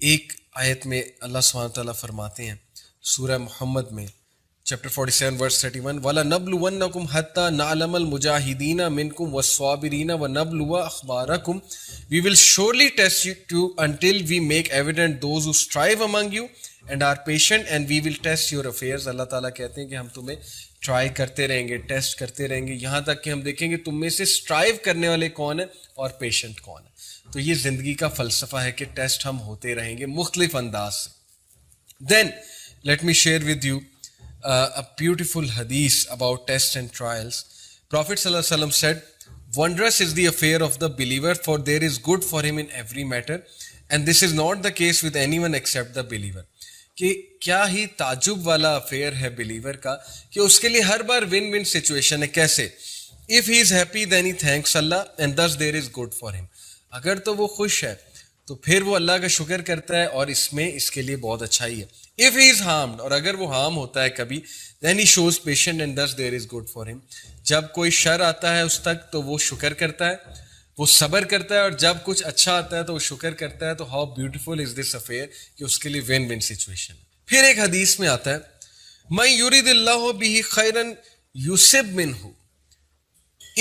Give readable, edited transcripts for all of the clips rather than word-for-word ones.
ایک آیت میں اللہ سبحانہ تعالیٰ فرماتے ہیں سورہ محمد میں چیپٹر 47 ورس 31 وَلَنَبْلُوَنَّكُمْ حَتَّى نَعْلَمَ الْمُجَاهِدِينَ مِنْكُمْ وَالصَّابِرِينَ وَنَبْلُوَ أَخْبَارَكُمْ We will surely test you until we make evident those who strive among you and are patient and we will test your affairs. اللہ تعالیٰ کہتے ہیں کہ ہم تمہیں ٹرائی کرتے رہیں گے, ٹیسٹ کرتے رہیں گے, یہاں تک کہ ہم دیکھیں گے تم میں سے اسٹرائیو کرنے والے کون ہیں اور پیشنٹ کون ہیں. تو یہ زندگی کا فلسفہ ہے کہ ٹیسٹ ہم ہوتے رہیں گے مختلف انداز سے. Then let me share with you a beautiful hadith about tests and trials. Prophet sallallahu alaihi wasallam said, "Wondrous is the affair of the believer, for there is good for him in every matter, and this is not the case with anyone except the believer." کہ کیا ہی تعجب والا affair ہے believer کا کہ اس کے لیے ہر bar one one situation ہے. کیسے؟ if he is happy then he thanks Allah and thus there is good for him. اگر تو وہ خوش ہے تو پھر وہ اللہ کا شکر کرتا ہے اور اس میں اس کے لیے بہت اچھائی ہے. if he is harmed اور اگر وہ ہارم ہوتا ہے کبھی then he shows patience and thus there is good for him. جب کوئی شر آتا ہے اس تک تو وہ شکر کرتا ہے, وہ صبر کرتا ہے, اور جب کچھ اچھا آتا ہے تو وہ شکر کرتا ہے. تو how beautiful is this affair کہ اس کے لیے ون ون سچویشن. پھر ایک حدیث میں آتا ہے مَن یُرِدِ اللَّهُ بِهِ خَیْرًا یُصِب مِنْهُ.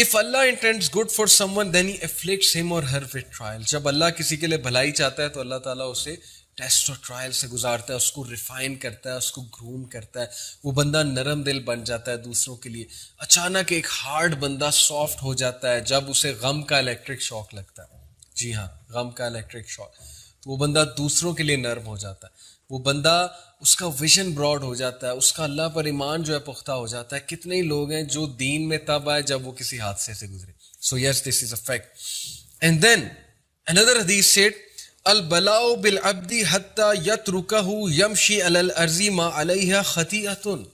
If Allah intends good for someone then he afflicts him or her with trial. جب اللہ کسی کے لیے بھلائی چاہتا ہے تو اللہ تعالیٰ اسے ٹیسٹ اور ٹرائل سے گزارتا ہے, اس کو ریفائن کرتا ہے, اس کو گروم کرتا ہے. وہ بندہ نرم دل بن جاتا ہے دوسروں کے لیے. اچانک ایک ہارڈ بندہ سافٹ ہو جاتا ہے جب اسے غم کا الیکٹرک شاک لگتا ہے. جی ہاں, غم کا الیکٹرک شاک. تو وہ بندہ دوسروں کے لیے نرم ہو جاتا ہے. وہ بندہ, اس کا ویژن براڈ ہو جاتا ہے, اس کا اللہ پر ایمان جو ہے پختہ ہو جاتا ہے. کتنے ہی لوگ ہیں جو دین میں تب آئے جب وہ کسی حادثے سے گزرے. So yes, this is a fact. And then another hadith said البلاء بالعبد حتى يتركه يمشي على الارض ما عليها خطيئة.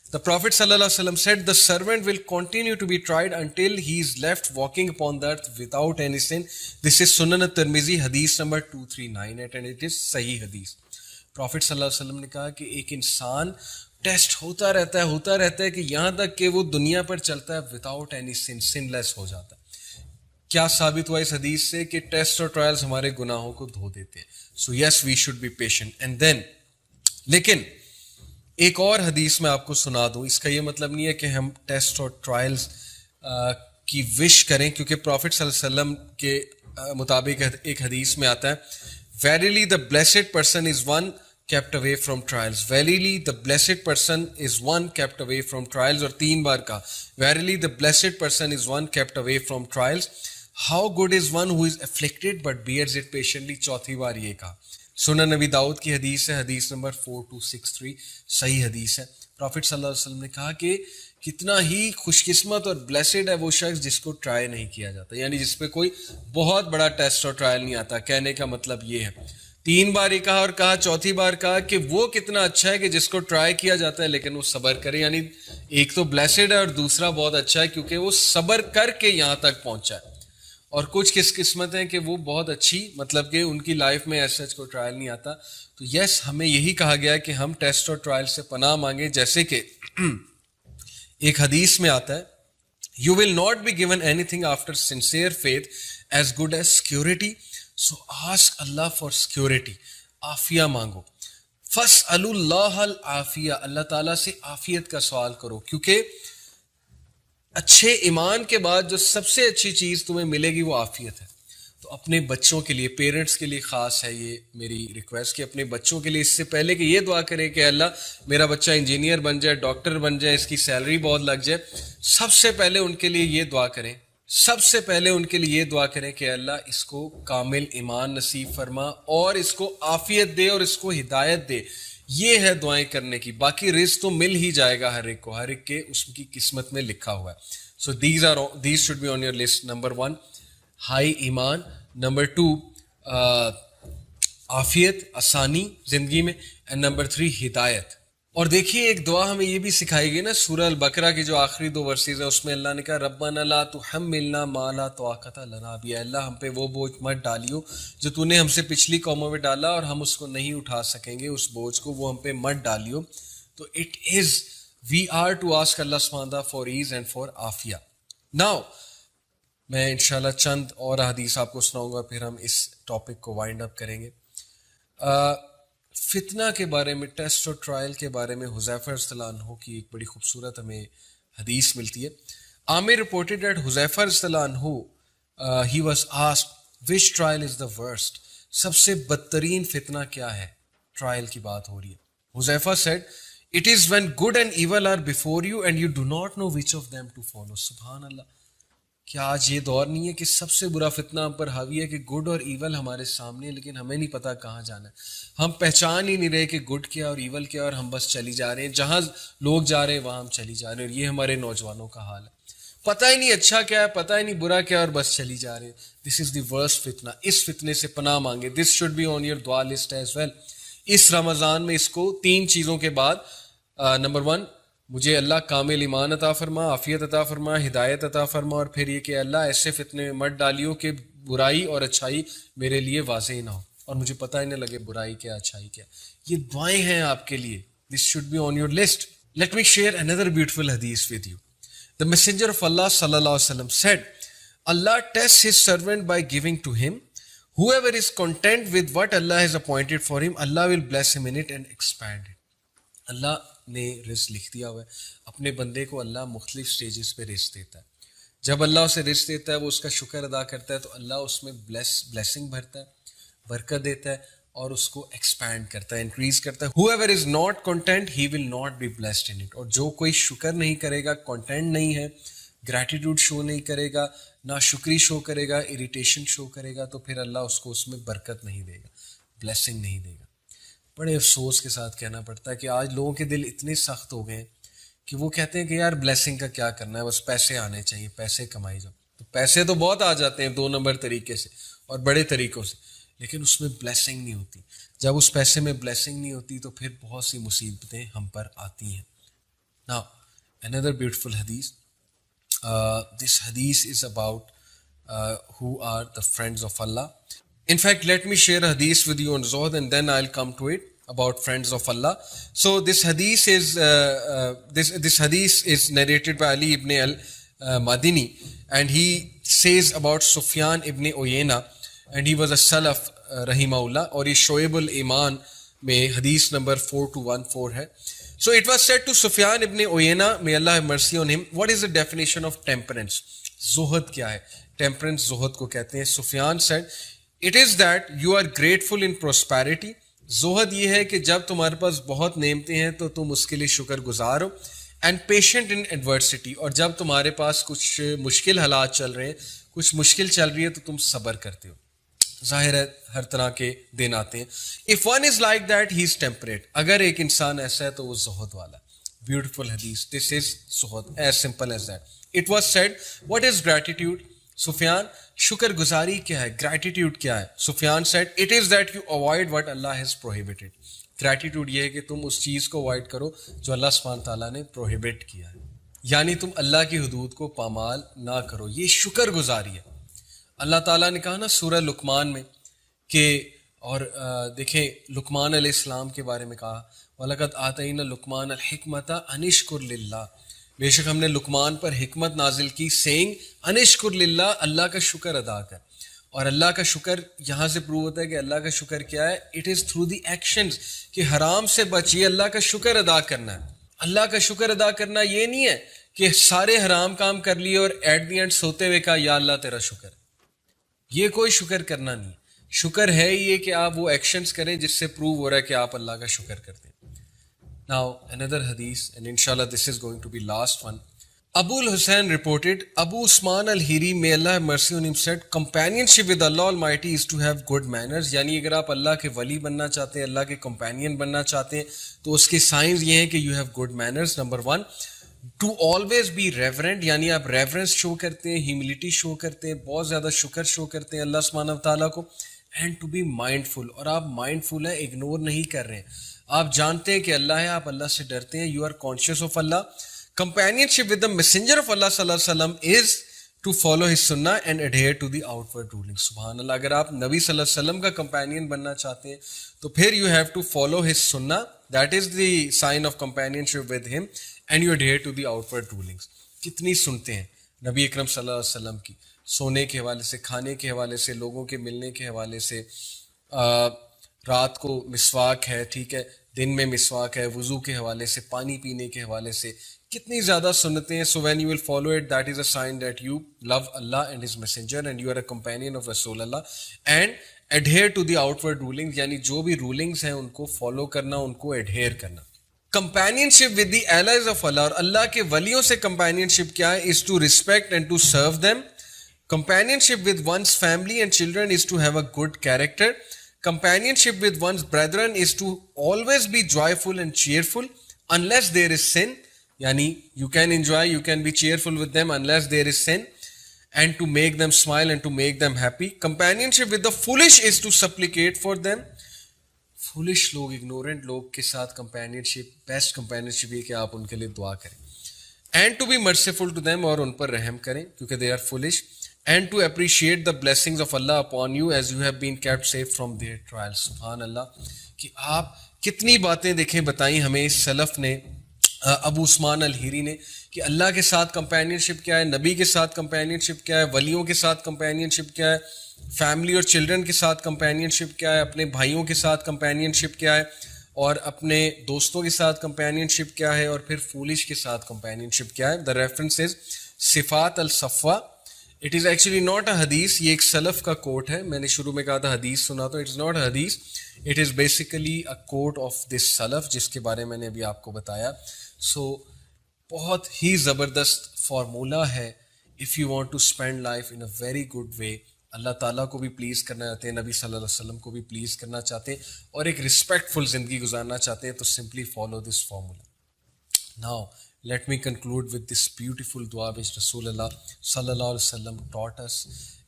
The Prophet ﷺ said the servant will continue to be tried until he is left walking upon the earth without any sin. This is Sunan at-Tirmidhi hadith number 2398 and it is Sahih hadith. Prophet ﷺ نے کہا کہ ایک انسان test ہوتا رہتا ہے کہ یہاں تک کہ وہ دنیا پر چلتا ہے without any sin, sinless ہو جاتا ہے. کیا ثابت ہوا اس حدیث سے کہ ٹیسٹ اور ٹرائلز ہمارے گناہوں کو دھو دیتے ہیں. So yes, we should be patient. And then لیکن ایک اور حدیث میں آپ کو سنا دوں. اس کا یہ مطلب نہیں ہے کہ ہم ٹیسٹ اور ٹرائلز کی وش کریں, کیونکہ پروفٹ صلی اللہ علیہ وسلم کے مطابق ایک حدیث میں آتا ہے verily the blessed person is one kept away from trials. Verily the blessed person is one kept away from trials. اور 3 بار کہا verily the blessed person is one kept away from trials. How good is one who is afflicted but bears it patiently. 4تھی بار یہ کہا. سنن نبی داؤد کی حدیث ہے, حدیث نمبر 4263, صحیح حدیث ہے. پروفٹ صلی اللہ علیہ وسلم نے کہا کہ کتنا ہی خوش قسمت اور بلیسڈ ہے وہ شخص جس کو ٹرائی نہیں کیا جاتا, یعنی جس پہ کوئی بہت بڑا ٹیسٹ اور ٹرائل نہیں آتا. کہنے کا مطلب یہ ہے, 3 بار ہی کہا اور کہا 4تھی بار کہا کہ وہ کتنا اچھا ہے کہ جس کو ٹرائی کیا جاتا ہے لیکن وہ صبر کرے. یعنی ایک تو بلیسڈ ہے اور دوسرا بہت اچھا ہے کیونکہ وہ صبر کر کے یہاں تک پہنچا ہے. اور کچھ کس قسمت ہیں کہ وہ بہت اچھی, مطلب کہ ان کی لائف میں ایسا کو ٹرائل نہیں آتا. تو یس, ہمیں یہی کہا گیا ہے کہ ہم ٹیسٹ اور ٹرائل سے پناہ مانگیں. جیسے کہ ایک حدیث میں آتا ہے you will not be given anything after sincere faith as good as security. So ask Allah for security, عافیہ مانگو. فاسألوا اللہ العافیہ, اللہ تعالیٰ سے عافیت کا سوال کرو, کیونکہ اچھے ایمان کے بعد جو سب سے اچھی چیز تمہیں ملے گی وہ عافیت ہے. تو اپنے بچوں کے لیے, پیرنٹس کے لیے خاص ہے یہ میری ریکویسٹ کہ اپنے بچوں کے لیے اس سے پہلے کہ یہ دعا کریں کہ اللہ میرا بچہ انجینئر بن جائے, ڈاکٹر بن جائے, اس کی سیلری بہت لگ جائے, سب سے پہلے ان کے لیے یہ دعا کریں, کہ اللہ اس کو کامل ایمان نصیب فرما اور اس کو عافیت دے اور اس کو ہدایت دے. یہ ہے دعائیں کرنے کی. باقی رزق تو مل ہی جائے گا ہر ایک کو, ہر ایک کے اس کی قسمت میں لکھا ہوا ہے. So these should be on your list. Number 1 high ایمان, نمبر 2 عافیت, آسانی زندگی میں, اینڈ نمبر 3 ہدایت. اور دیکھیے ایک دعا ہمیں یہ بھی سکھائی گئی نا, سورہ البقرہ کی جو آخری 2 ورسز ہیں اس میں اللہ نے کہا ربنا لا تحملنا ما لا طاقت لنا بہ. اللہ ہم پہ وہ بوجھ مت ڈالیو جو تو نے ہم سے پچھلی قوموں میں ڈالا اور ہم اس کو نہیں اٹھا سکیں گے, اس بوجھ کو وہ ہم پہ مت ڈالیو. تو it is we are to ask Allah سبحانہ فار ایز اینڈ فار عافیہ. ناؤ میں انشاءاللہ چند اور حدیث آپ کو سناؤں گا, پھر ہم اس ٹاپک کو وائنڈ اپ کریں گے. فتنہ کے بارے میں، ٹیسٹ اور ٹرائل کے بارے میں حذیفہ رضی اللہ عنہ کی ایک بڑی خوبصورت ہمیں حدیث ملتی ہے. عامر رپورٹڈ دیٹ حذیفہ رضی اللہ عنہ he was asked which trial is the worst, سب سے بدترین فتنہ کیا ہے؟ ٹرائل کی بات ہو رہی ہے. Huzaifa said it is when good and evil are before you and you do not know which of them to follow. سبحان اللہ. کیا آج یہ دور نہیں ہے کہ سب سے برا فتنہ ہم پر حاوی ہے کہ گڈ اور ایول ہمارے سامنے ہے لیکن ہمیں نہیں پتا کہاں جانا ہے. ہم پہچان ہی نہیں رہے کہ گڈ کیا اور ایول کیا، اور ہم بس چلی جا رہے ہیں، جہاں لوگ جا رہے ہیں وہاں ہم چلی جا رہے ہیں. اور یہ ہمارے نوجوانوں کا حال ہے، پتہ ہی نہیں اچھا کیا ہے، پتہ ہی نہیں برا کیا، اور بس چلی جا رہے ہیں. دس از دی ورسٹ فتنہ. اس فتنے سے پناہ مانگے. This should be on your dua list as well. اس رمضان میں اس کو 3 چیزوں کے بعد، نمبر 1 مجھے اللہ کامل ایمان عطا فرما، عافیت عطا فرما، ہدایت عطا فرما، اور پھر یہ کہ اللہ ایسے فتنے میں مت ڈالیو کہ برائی اور اچھائی میرے لیے واضح نہ ہو اور مجھے پتہ ہی نہ لگے برائی کیا اچھائی کیا. یہ دعائیں ہیں آپ کے لیے. This should be on your list. Let me share another beautiful hadith with you. The messenger of Allah sallallahu alaihi wasallam said, Allah tests his servant by giving to him. Whoever is content with what Allah has appointed for him, Allah will bless him in it and expand it. اللہ نے رزق لکھ دیا ہوا ہے. اپنے بندے کو اللہ مختلف سٹیجز پہ رزق دیتا ہے. جب اللہ اسے رزق دیتا ہے وہ اس کا شکر ادا کرتا ہے تو اللہ اس میں بلیسنگ بھرتا ہے، برکت دیتا ہے اور اس کو ایکسپینڈ کرتا ہے، انکریز کرتا ہے. whoever is not content he will not be blessed in it. اور جو کوئی شکر نہیں کرے گا، کنٹینٹ نہیں ہے، گریٹیٹیوڈ شو نہیں کرے گا، نا شکری شو کرے گا، اریٹیشن شو کرے گا، تو پھر اللہ اس کو اس میں برکت نہیں دے گا، بلیسنگ نہیں دے گا. بڑے افسوس کے ساتھ کہنا پڑتا ہے کہ آج لوگوں کے دل اتنے سخت ہو گئے ہیں کہ وہ کہتے ہیں کہ یار بلیسنگ کا کیا کرنا ہے، بس پیسے آنے چاہیے، پیسے کمائی جاؤ. تو پیسے تو بہت آ جاتے ہیں 2 نمبر طریقے سے اور بڑے طریقوں سے، لیکن اس میں بلیسنگ نہیں ہوتی. جب اس پیسے میں بلیسنگ نہیں ہوتی تو پھر بہت سی مصیبتیں ہم پر آتی ہیں. Now, another beautiful hadith. This hadith is about who are the friends of Allah. In fact, let me share a hadith with you on Zuhd and then I'll come to it about friends of Allah. So this hadith is this hadith is narrated by Ali ibn al-Madini, and he says about Sufyan ibn Uyayna, and he was a Salaf rahimahullah, اور یہ شعب الایمان میں حدیث number 4214 ہے. So it was said to Sufyan ibn Uyayna, may Allah have mercy on him, what is the definition of temperance? زہد کیا ہے؟ temperance زہد کو کہتے ہیں. Sufyan said, it is that you are grateful in prosperity. زہد یہ ہے کہ جب تمہارے پاس بہت نعمتیں ہیں تو تم اس کے لیے شکر گزار ہو. اینڈ پیشنٹ ان ایڈورسٹی، اور جب تمہارے پاس کچھ مشکل حالات چل رہے ہیں، کچھ مشکل چل رہی ہے تو تم صبر کرتے ہو. ظاہر ہے ہر طرح کے دن آتے ہیں. If one is like that he is template. اگر ایک انسان ایسا ہے تو وہ زہد والا. بیوٹیفل حدیث. دس از زہد، as simple as that. It was said what is gratitude? Sufyan, شکر گزاری کیا ہے؟ گریٹیٹیوڈ کیا ہے؟ Sufyan said it is that you avoid what Allah has prohibited. Gratitude یہ ہے کہ تم اس چیز کو اوائڈ کرو جو اللہ سبحانہ تعالیٰ نے پروہیبٹ کیا ہے، یعنی تم اللہ کی حدود کو پامال نہ کرو. یہ شکر گزاری ہے. اللہ تعالیٰ نے کہا نا سورہ لقمان میں کہ، اور دیکھیں لقمان علیہ السلام کے بارے میں کہا وَلَقَدْ آتَيْنَا لُقْمَانَ الْحِكْمَةَ أَنِ اشْكُرْ لِلَّهِ، بے شک ہم نے لقمان پر حکمت نازل کی، سینگ ان اشکر للہ، اللہ کا شکر ادا کر. اور اللہ کا شکر یہاں سے پروو ہوتا ہے کہ اللہ کا شکر کیا ہے؟ It is through the actions, کہ حرام سے بچیے، اللہ کا شکر ادا کرنا ہے. اللہ کا شکر ادا کرنا یہ نہیں ہے کہ سارے حرام کام کر لیے اور ایٹ دی اینڈ سوتے ہوئے کہا یا اللہ تیرا شکر. یہ کوئی شکر کرنا نہیں. شکر ہے یہ کہ آپ وہ ایکشنز کریں جس سے پروو ہو رہا ہے کہ آپ اللہ کا شکر کرتے ہیں. Now another hadith, and inshallah this is going to be last one. Abu al-Hussein reported, Abu Usman al-Hiri, may Allah have mercy on him, said, companionship with Allah Almighty is to have good manners. یعنی اگر آپ اللہ کے ولی بننا چاہتے ہیں، اللہ کے companion بننا چاہتے ہیں تو اس کے سائنز یہ ہیں کہ you have good manners. Number 1, to always be reverent، یعنی آپ ریورنس شو کرتے ہیں، ہیوملٹی شو کرتے ہیں، بہت زیادہ شکر شو کرتے ہیں اللہ سبحانہ وتعالیٰ کو. اینڈ ٹو بی مائنڈفل، اور آپ مائنڈفل ہیں، اگنور نہیں کر رہے ہیں، آپ جانتے ہیں کہ اللہ ہے، آپ اللہ سے ڈرتے ہیں، you are conscious of Allah. Companionship with the messenger of Allah صلی اللہ علیہ وسلم از ٹو فالو ہز سنہ and adhere to the outward ruling. سبحان اللہ. اگر آپ نبی صلی اللہ علیہ وسلم کا کمپینین بننا چاہتے ہیں تو پھر you have to follow his سنہ، that is the sign of companionship with him, and you adhere to the outward rulings. کتنی سنتے ہیں نبی اکرم صلی اللہ علیہ وسلم کی، سونے کے حوالے سے، کھانے کے حوالے سے، لوگوں کے ملنے کے حوالے سے، رات کو مسواک ہے, ٹھیک ہے, دن میں مسواک ہے, وضو کے حوالے سے, پانی پینے کے حوالے سے کتنی زیادہ سنتیں ہیں. So when you will follow it, that is a sign that you love Allah and his messenger and you are a companion of رسول اللہ. And adhere to the outward rulings, یعنی جو بھی رولنگز ہیں ان کو فالو کرنا, ان کو adhere کرنا. Companionship with the allies of Allah, اور اللہ کے ولیوں سے کمپینینشپ کیا ہے, is to respect and to serve them. Companionship with one's family and children is to have a good character. Companionship with one's brethren is to always be joyful and cheerful unless there is sin. Yani you can enjoy, you can be cheerful with them unless there is sin, and to make them smile and to make them happy. Companionship with the foolish is to supplicate for them. Foolish log, ignorant log کے ساتھ companionship, best companionship یہ کہ آپ ان کے لیے دعا کریں. And to be merciful to them, اور ان پر رحم کریں کیونکہ they are foolish. And to appreciate the blessings of Allah upon you as you have been kept safe from their trials. سبحان اللہ, کہ آپ کتنی باتیں دیکھیں بتائیں ہمیں اس سلف نے, ابو عثمان الہیری نے, کہ اللہ کے ساتھ کمپینینشپ کیا ہے, نبی کے ساتھ کمپینینشپ کیا ہے, ولیوں کے ساتھ کمپینینشپ کیا ہے, فیملی اور چلڈرن کے ساتھ کمپینینشپ کیا ہے, اپنے بھائیوں کے ساتھ کمپینینشپ کیا ہے, اور اپنے دوستوں کے ساتھ کمپینینشپ کیا ہے, اور پھر فولش کے ساتھ کمپینینشپ کیا ہے. دا ریفرنس از صفات الصفوہ. It is actually not a حدیث, یہ ایک سلف کا کوٹ ہے. میں نے شروع میں کہا تھا حدیث سنا, تو it is not a hadith, it is basically a quote of this salaf جس کے بارے میں نے ابھی آپ کو بتایا. سو بہت ہی زبردست فارمولہ ہے. If you want to spend life in a very good way, Allah تعالیٰ کو بھی پلیز کرنا چاہتے ہیں, نبی صلی اللہ علیہ وسلم کو بھی پلیز کرنا چاہتے ہیں, اور ایک رسپیکٹفل زندگی گزارنا چاہتے ہیں, تو simply follow this formula. Now let me conclude with this beautiful dua which Rasulullah sallallahu alaihi wasallam taught us,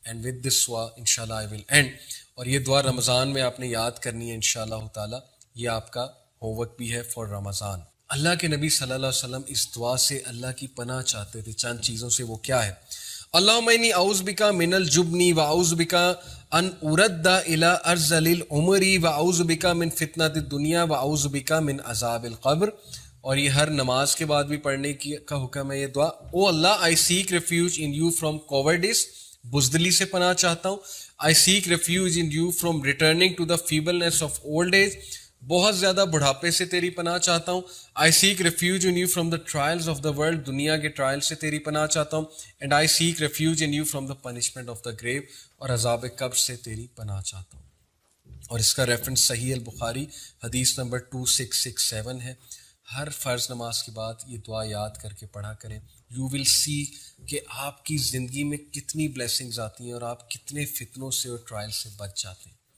and with this dua inshallah I will end. اور یہ دعا رمضان میں آپ نے یاد کرنی ہے انشاءاللہ تعالی, یہ آپ کا ہوم ورک بھی ہے فار رمضان. اللہ کے نبی صلی اللہ علیہ وسلم اس دعا سے اللہ کی پناہ چاہتے تھے, چند چیزوں سے. وہ کیا ہے؟ اللہم انی اعوذ بک من الجبن واعوذ بک ان ارد الی ارذل العمر واعوذ بک من فتنۃ الدنیا واعوذ بک من عذاب القبر. اور یہ ہر نماز کے بعد بھی پڑھنے کا حکم ہے یہ دعا. O Allah, I seek refuge in you from cowards, بزدلی سے پناہ چاہتا ہوں. I seek refuge in you from returning to the feebleness of old age, بہت زیادہ بڑھاپے سے تیری پناہ چاہتا ہوں. I seek refuge in you from the trials of the world, دنیا کے ٹرائل سے تیری پناہ چاہتا ہوں. And I seek refuge in you from the punishment of the گریو, اور عذاب قبر سے تیری پناہ چاہتا ہوں. اور اس کا ریفرنس صحیح البخاری حدیث نمبر 2667 ہے. ہر فرض نماز کے بعد یہ دعا یاد کر کے پڑھا کریں. یو ول سی کہ آپ کی زندگی میں کتنی بلیسنگز آتی ہیں اور آپ کتنے فتنوں سے اور ٹرائل سے بچ جاتے ہیں.